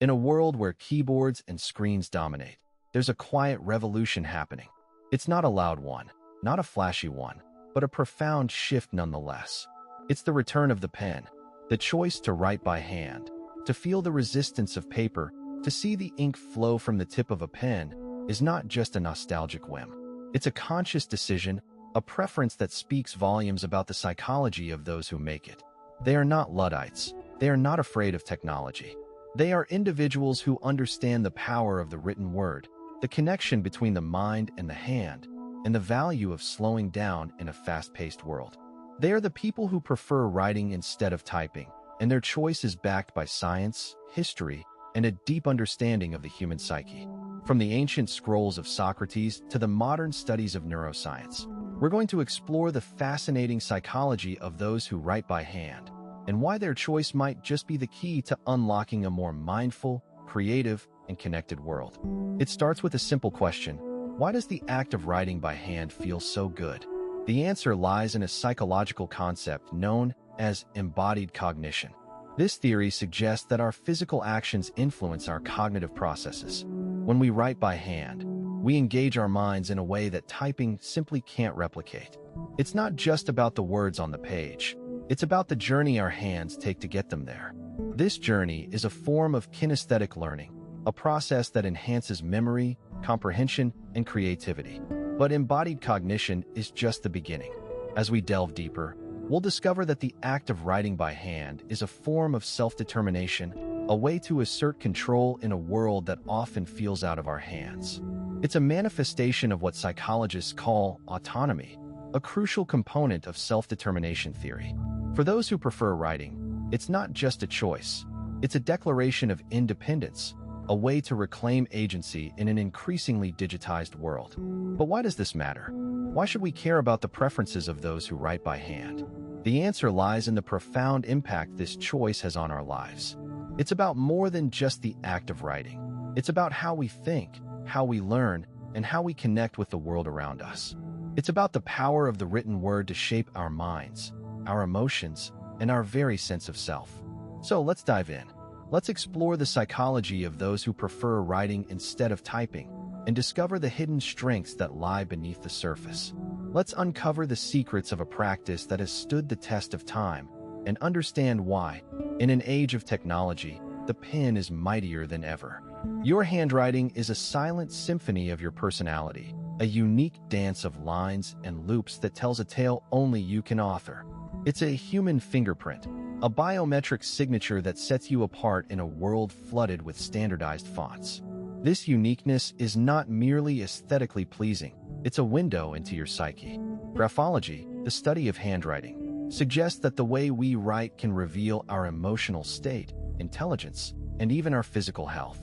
In a world where keyboards and screens dominate, there's a quiet revolution happening. It's not a loud one, not a flashy one, but a profound shift nonetheless. It's the return of the pen, the choice to write by hand, to feel the resistance of paper, to see the ink flow from the tip of a pen is not just a nostalgic whim. It's a conscious decision, a preference that speaks volumes about the psychology of those who make it. They are not Luddites. They are not afraid of technology. They are individuals who understand the power of the written word, the connection between the mind and the hand, and the value of slowing down in a fast-paced world. They are the people who prefer writing instead of typing, and their choice is backed by science, history, and a deep understanding of the human psyche. From the ancient scrolls of Socrates to the modern studies of neuroscience, we're going to explore the fascinating psychology of those who write by hand, and why their choice might just be the key to unlocking a more mindful, creative, and connected world. It starts with a simple question: why does the act of writing by hand feel so good? The answer lies in a psychological concept known as embodied cognition. This theory suggests that our physical actions influence our cognitive processes. When we write by hand, we engage our minds in a way that typing simply can't replicate. It's not just about the words on the page. It's about the journey our hands take to get them there. This journey is a form of kinesthetic learning, a process that enhances memory, comprehension, and creativity. But embodied cognition is just the beginning. As we delve deeper, we'll discover that the act of writing by hand is a form of self-determination, a way to assert control in a world that often feels out of our hands. It's a manifestation of what psychologists call autonomy, a crucial component of self-determination theory. For those who prefer writing, it's not just a choice. It's a declaration of independence, a way to reclaim agency in an increasingly digitized world. But why does this matter? Why should we care about the preferences of those who write by hand? The answer lies in the profound impact this choice has on our lives. It's about more than just the act of writing. It's about how we think, how we learn, and how we connect with the world around us. It's about the power of the written word to shape our minds, our emotions, and our very sense of self. So let's dive in. Let's explore the psychology of those who prefer writing instead of typing and discover the hidden strengths that lie beneath the surface. Let's uncover the secrets of a practice that has stood the test of time and understand why, in an age of technology, the pen is mightier than ever. Your handwriting is a silent symphony of your personality, a unique dance of lines and loops that tells a tale only you can author. It's a human fingerprint, a biometric signature that sets you apart in a world flooded with standardized fonts. This uniqueness is not merely aesthetically pleasing, it's a window into your psyche. Graphology, the study of handwriting, suggests that the way we write can reveal our emotional state, intelligence, and even our physical health.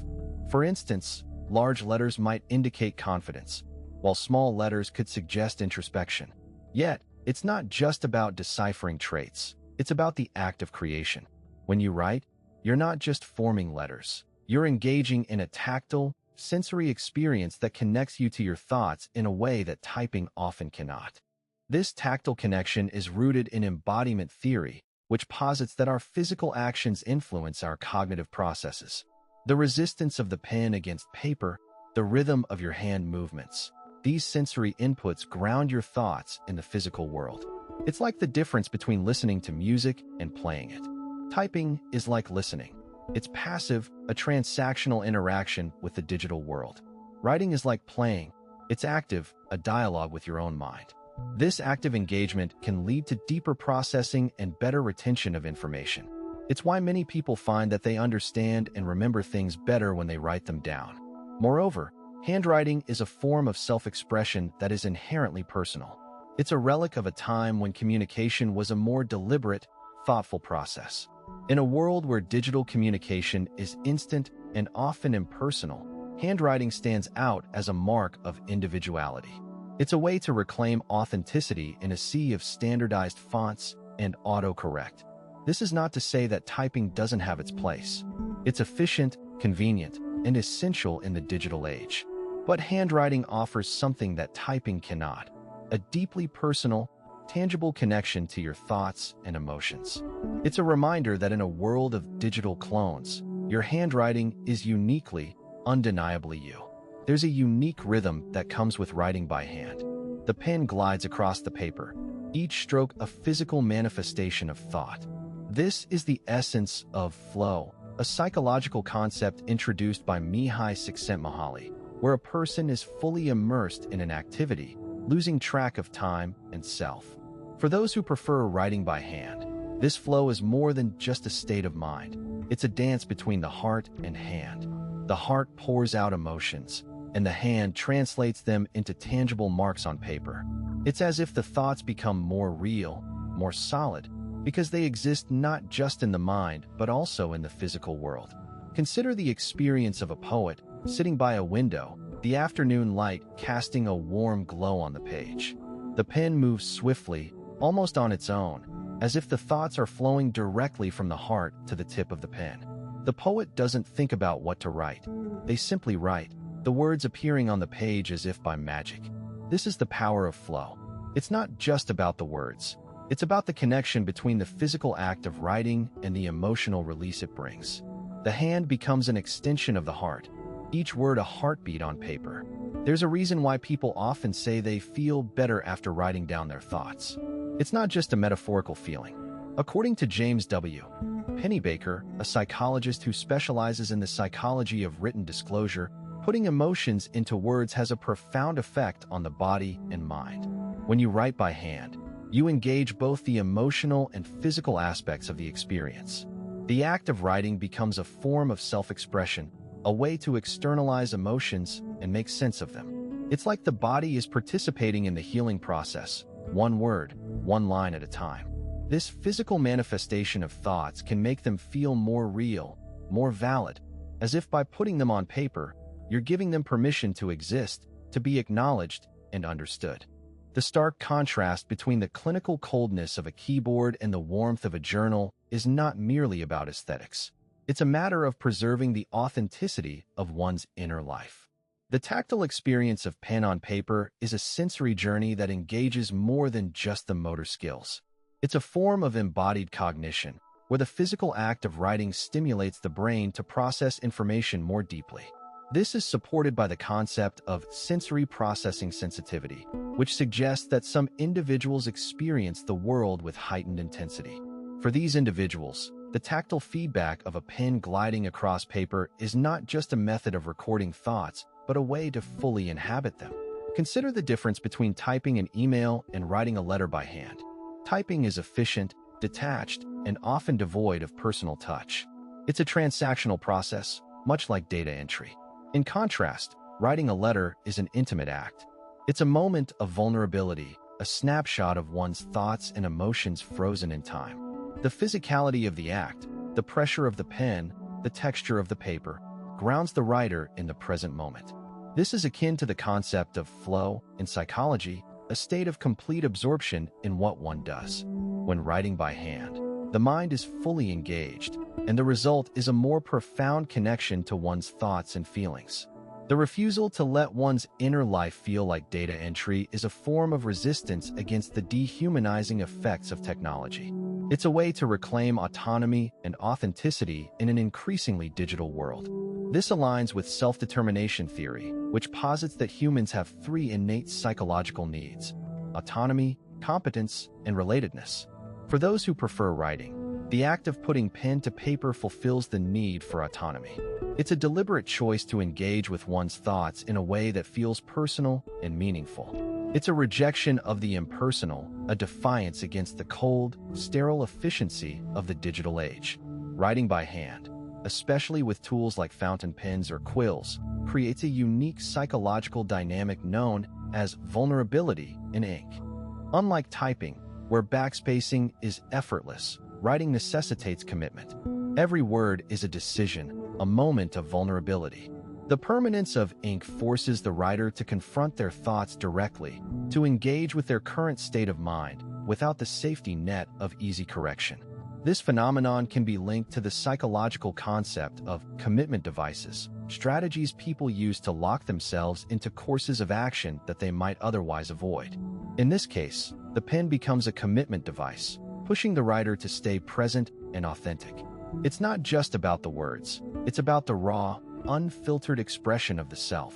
For instance, large letters might indicate confidence, while small letters could suggest introspection. Yet, it's not just about deciphering traits. It's about the act of creation. When you write, you're not just forming letters. You're engaging in a tactile, sensory experience that connects you to your thoughts in a way that typing often cannot. This tactile connection is rooted in embodiment theory, which posits that our physical actions influence our cognitive processes. The resistance of the pen against paper, the rhythm of your hand movements. These sensory inputs ground your thoughts in the physical world. It's like the difference between listening to music and playing it. Typing is like listening. It's passive, a transactional interaction with the digital world. Writing is like playing. It's active, a dialogue with your own mind. This active engagement can lead to deeper processing and better retention of information. It's why many people find that they understand and remember things better when they write them down. Moreover, handwriting is a form of self-expression that is inherently personal. It's a relic of a time when communication was a more deliberate, thoughtful process. In a world where digital communication is instant and often impersonal, handwriting stands out as a mark of individuality. It's a way to reclaim authenticity in a sea of standardized fonts and autocorrect. This is not to say that typing doesn't have its place. It's efficient, convenient, and essential in the digital age. But handwriting offers something that typing cannot: a deeply personal, tangible connection to your thoughts and emotions. It's a reminder that in a world of digital clones, Your handwriting is uniquely, undeniably you. There's a unique rhythm that comes with writing by hand. The pen glides across the paper, each stroke a physical manifestation of thought. This is the essence of flow, a psychological concept introduced by Mihai Csikszentmihalyi, where a person is fully immersed in an activity, losing track of time and self. For those who prefer writing by hand, this flow is more than just a state of mind. It's a dance between the heart and hand. The heart pours out emotions, and the hand translates them into tangible marks on paper. It's as if the thoughts become more real, more solid, because they exist not just in the mind, but also in the physical world. Consider the experience of a poet sitting by a window, the afternoon light casting a warm glow on the page. The pen moves swiftly, almost on its own, as if the thoughts are flowing directly from the heart to the tip of the pen. The poet doesn't think about what to write. They simply write, the words appearing on the page as if by magic. This is the power of flow. It's not just about the words. It's about the connection between the physical act of writing and the emotional release it brings. The hand becomes an extension of the heart, each word a heartbeat on paper. There's a reason why people often say they feel better after writing down their thoughts. It's not just a metaphorical feeling. According to James W. Pennebaker, a psychologist who specializes in the psychology of written disclosure, putting emotions into words has a profound effect on the body and mind. When you write by hand, you engage both the emotional and physical aspects of the experience. The act of writing becomes a form of self-expression, a way to externalize emotions and make sense of them. It's like the body is participating in the healing process, one word, one line at a time. This physical manifestation of thoughts can make them feel more real, more valid, as if by putting them on paper, you're giving them permission to exist, to be acknowledged and understood. The stark contrast between the clinical coldness of a keyboard and the warmth of a journal is not merely about aesthetics. It's a matter of preserving the authenticity of one's inner life. The tactile experience of pen on paper is a sensory journey that engages more than just the motor skills. It's a form of embodied cognition, where the physical act of writing stimulates the brain to process information more deeply. This is supported by the concept of sensory processing sensitivity, which suggests that some individuals experience the world with heightened intensity. For these individuals, the tactile feedback of a pen gliding across paper is not just a method of recording thoughts, but a way to fully inhabit them. Consider the difference between typing an email and writing a letter by hand. Typing is efficient, detached, and often devoid of personal touch. It's a transactional process, much like data entry. In contrast, writing a letter is an intimate act. It's a moment of vulnerability, a snapshot of one's thoughts and emotions frozen in time. The physicality of the act, the pressure of the pen, the texture of the paper, grounds the writer in the present moment. This is akin to the concept of flow in psychology, a state of complete absorption in what one does. When writing by hand, the mind is fully engaged, and the result is a more profound connection to one's thoughts and feelings. The refusal to let one's inner life feel like data entry is a form of resistance against the dehumanizing effects of technology. It's a way to reclaim autonomy and authenticity in an increasingly digital world. This aligns with self-determination theory, which posits that humans have three innate psychological needs: autonomy, competence, and relatedness. For those who prefer writing, the act of putting pen to paper fulfills the need for autonomy. It's a deliberate choice to engage with one's thoughts in a way that feels personal and meaningful. It's a rejection of the impersonal, a defiance against the cold, sterile efficiency of the digital age. Writing by hand, especially with tools like fountain pens or quills, creates a unique psychological dynamic known as vulnerability in ink. Unlike typing, where backspacing is effortless, writing necessitates commitment. Every word is a decision, a moment of vulnerability. The permanence of ink forces the writer to confront their thoughts directly, to engage with their current state of mind, without the safety net of easy correction. This phenomenon can be linked to the psychological concept of commitment devices, strategies people use to lock themselves into courses of action that they might otherwise avoid. In this case, the pen becomes a commitment device, pushing the writer to stay present and authentic. It's not just about the words. It's about the raw, unfiltered expression of the self.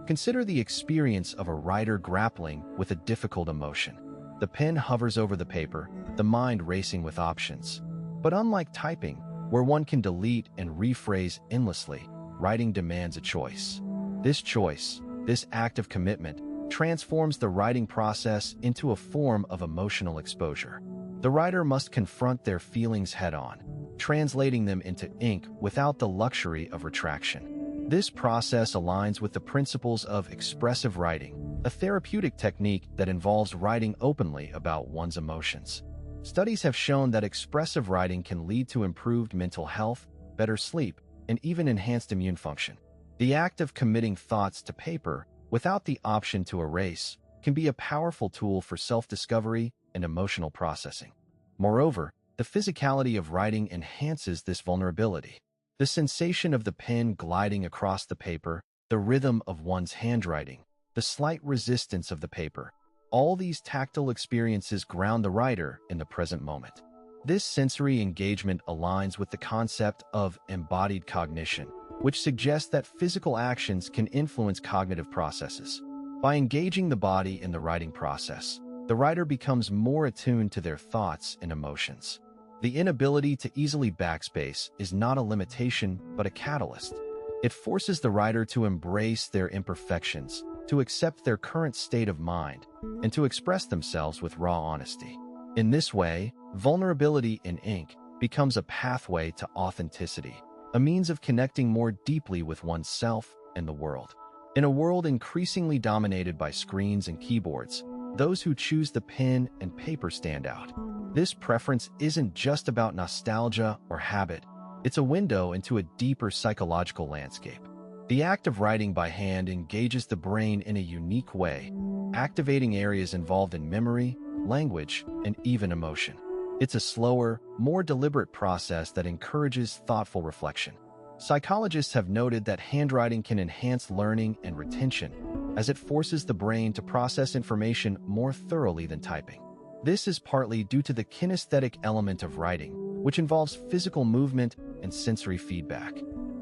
Consider the experience of a writer grappling with a difficult emotion. The pen hovers over the paper, the mind racing with options. But unlike typing, where one can delete and rephrase endlessly, writing demands a choice. This choice, this act of commitment, transforms the writing process into a form of emotional exposure. The writer must confront their feelings head-on, translating them into ink without the luxury of retraction. This process aligns with the principles of expressive writing, a therapeutic technique that involves writing openly about one's emotions. Studies have shown that expressive writing can lead to improved mental health, better sleep, and even enhanced immune function. The act of committing thoughts to paper, without the option to erase, can be a powerful tool for self-discovery and emotional processing. Moreover, the physicality of writing enhances this vulnerability. The sensation of the pen gliding across the paper, the rhythm of one's handwriting, the slight resistance of the paper, all these tactile experiences ground the writer in the present moment. This sensory engagement aligns with the concept of embodied cognition, which suggests that physical actions can influence cognitive processes. By engaging the body in the writing process, the writer becomes more attuned to their thoughts and emotions. The inability to easily backspace is not a limitation, but a catalyst. It forces the writer to embrace their imperfections, to accept their current state of mind, and to express themselves with raw honesty. In this way, vulnerability in ink becomes a pathway to authenticity, a means of connecting more deeply with oneself and the world. In a world increasingly dominated by screens and keyboards, those who choose the pen and paper stand out. This preference isn't just about nostalgia or habit, it's a window into a deeper psychological landscape. The act of writing by hand engages the brain in a unique way, activating areas involved in memory, language, and even emotion. It's a slower, more deliberate process that encourages thoughtful reflection. Psychologists have noted that handwriting can enhance learning and retention, as it forces the brain to process information more thoroughly than typing. This is partly due to the kinesthetic element of writing, which involves physical movement and sensory feedback.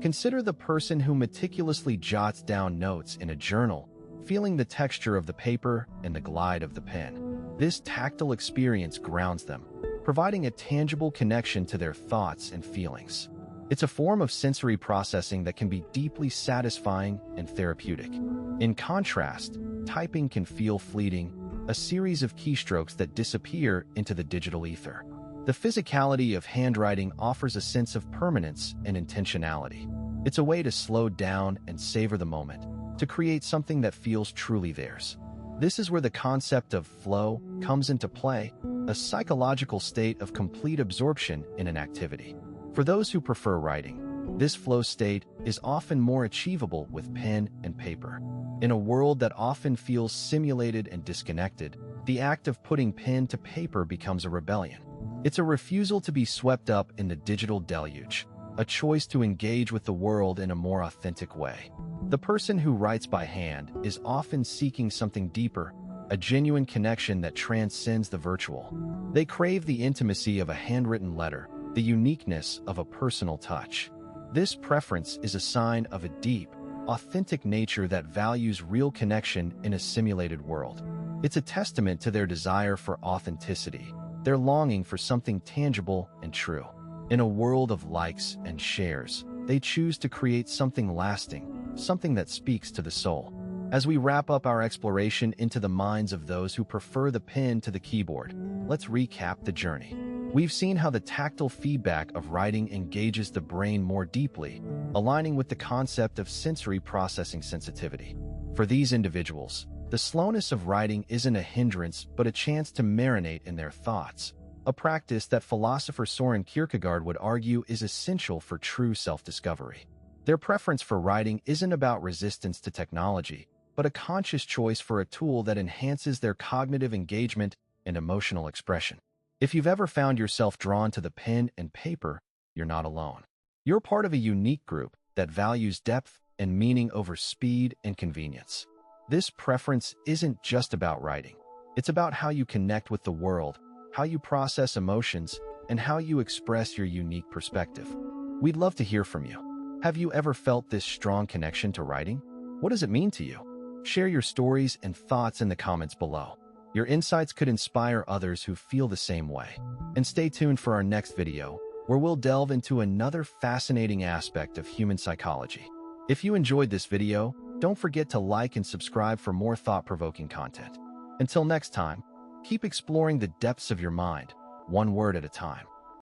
Consider the person who meticulously jots down notes in a journal, feeling the texture of the paper and the glide of the pen. This tactile experience grounds them, providing a tangible connection to their thoughts and feelings. It's a form of sensory processing that can be deeply satisfying and therapeutic. In contrast, typing can feel fleeting, a series of keystrokes that disappear into the digital ether. The physicality of handwriting offers a sense of permanence and intentionality. It's a way to slow down and savor the moment, to create something that feels truly theirs. This is where the concept of flow comes into play, a psychological state of complete absorption in an activity. For those who prefer writing, this flow state is often more achievable with pen and paper. In a world that often feels simulated and disconnected, the act of putting pen to paper becomes a rebellion. It's a refusal to be swept up in the digital deluge, a choice to engage with the world in a more authentic way. The person who writes by hand is often seeking something deeper, a genuine connection that transcends the virtual. They crave the intimacy of a handwritten letter, the uniqueness of a personal touch. This preference is a sign of a deep, authentic nature that values real connection in a simulated world. It's a testament to their desire for authenticity, their longing for something tangible and true. In a world of likes and shares, they choose to create something lasting, something that speaks to the soul. As we wrap up our exploration into the minds of those who prefer the pen to the keyboard, let's recap the journey. We've seen how the tactile feedback of writing engages the brain more deeply, aligning with the concept of sensory processing sensitivity. For these individuals, the slowness of writing isn't a hindrance but a chance to marinate in their thoughts, a practice that philosopher Soren Kierkegaard would argue is essential for true self-discovery. Their preference for writing isn't about resistance to technology, but a conscious choice for a tool that enhances their cognitive engagement and emotional expression. If you've ever found yourself drawn to the pen and paper, you're not alone. You're part of a unique group that values depth and meaning over speed and convenience. This preference isn't just about writing. It's about how you connect with the world, how you process emotions, and how you express your unique perspective. We'd love to hear from you. Have you ever felt this strong connection to writing? What does it mean to you? Share your stories and thoughts in the comments below. Your insights could inspire others who feel the same way. And stay tuned for our next video, where we'll delve into another fascinating aspect of human psychology. If you enjoyed this video, don't forget to like and subscribe for more thought-provoking content. Until next time, keep exploring the depths of your mind, one word at a time.